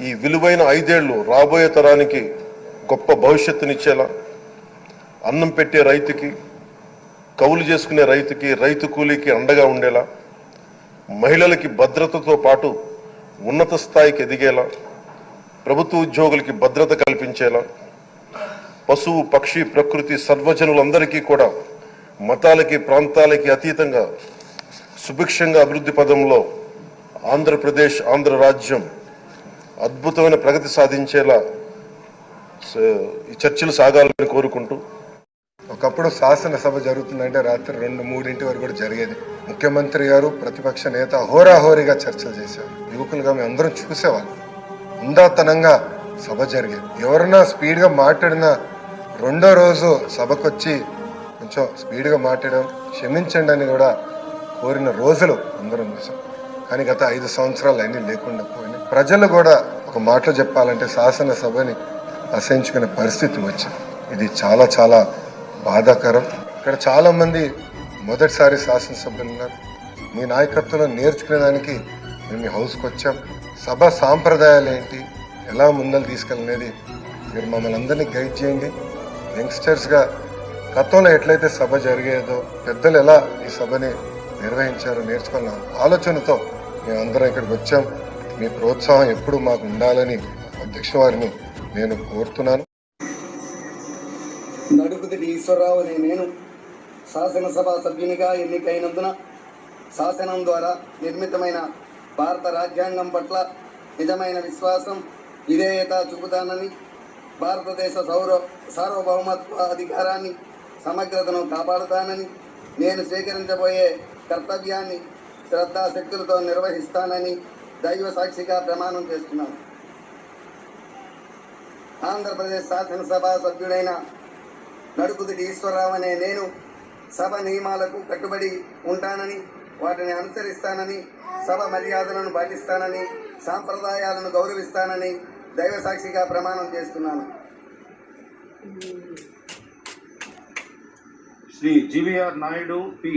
ఈ విలువైన 5 ఏళ్ళు రాబోయే తరానికి గొప్ప భవిష్యత్తునిచ్చేలా, అన్నం పెట్టే రైతుకి, కౌలు చేసుకునే రైతుకి, రైతు కూలీకి అండగా ఉండేలా, మహిళలకి భద్రతతో పాటు ఉన్నత స్థాయికి ఎదిగేలా, ప్రభుత్వ ఉద్యోగులకి భద్రత కల్పించేలా, పశువు పక్షి ప్రకృతి సర్వజనులందరికీ కూడా మతాలకి ప్రాంతాలకి అతీతంగా సుభిక్షంగా అభివృద్ధి పదంలో ఆంధ్రప్రదేశ్ ఆంధ్ర రాజ్యం అద్భుతమైన ప్రగతి సాధించేలా ఈ చర్చలు సాగాలని కోరుకుంటూ, ఒకప్పుడు శాసనసభ జరుగుతుందంటే రాత్రి 2-3 వరకు కూడా జరిగేది. ముఖ్యమంత్రి గారు ప్రతిపక్ష నేత హోరాహోరీగా చర్చలు చేశారు. యువకులుగా మేము అందరం చూసేవాళ్ళం. ఉందాతనంగా సభ జరిగేది. ఎవరన్నా స్పీడ్గా మాట్లాడినా రెండో రోజు సభకొచ్చి కొంచెం స్పీడ్గా మాట్లాడడం క్షమించండి అని కూడా కోరిన రోజులు అందరం చూసాం. కానీ గత 5 సంవత్సరాలు అన్నీ లేకుండా పోయినాయి. ప్రజలు కూడా ఒక మాటలో చెప్పాలంటే శాసనసభని అసహించుకునే పరిస్థితి వచ్చింది. ఇది చాలా చాలా బాధాకరం. ఇక్కడ చాలా మంది మొదటిసారి శాసనసభ్యులు ఉన్నారు. మీ నాయకత్వంలో నేర్చుకునేదానికి మేము ఈ హౌస్కి వచ్చాం. సభ సాంప్రదాయాలు ఏంటి, ఎలా ముందలు తీసుకెళ్ళనేది మీరు మమ్మల్ని అందరినీ గైడ్ చేయండి. యంగ్స్టర్స్గా గతంలో ఎట్లయితే సభ జరిగేదో, పెద్దలు ఎలా ఈ సభని నిర్వహించారో నేర్చుకున్న ఆలోచనతో మేమందరం ఇక్కడికి వచ్చాం. మీ ప్రోత్సాహం ఎప్పుడు మాకు ఉండాలని అధ్యక్ష వారిని నేను కోరుతున్నాను. నడుకుదిటి ఈశ్వరరావు అనే నేను శాసనసభ సభ్యునిగా ఎన్నికైనందున శాసనం ద్వారా నిర్మితమైన భారత రాజ్యాంగం పట్ల నిజమైన విశ్వాసం, విధేయత చూపుతానని, భారతదేశ సార్వభౌమత్వ అధికారాన్ని సమగ్రతను కాపాడుతానని, నేను స్వీకరించబోయే కర్తవ్యాన్ని శ్రద్ధాశక్తులతో నిర్వహిస్తానని దైవ సాక్షిగా ప్రమాణం చేస్తున్నాను. ఆంధ్రప్రదేశ్ శాసనసభ సభ్యుడైన నడుకుదిటి ఈశ్వరరావు అనే నేను సభ నియమాలకు కట్టుబడి ఉంటానని, వాటిని అనుసరిస్తానని, సభ మర్యాదలను పాటిస్తానని, సాంప్రదాయాలను గౌరవిస్తానని దైవ సాక్షిగా ప్రమాణం చేస్తున్నాను. Shri GVR Naidu P.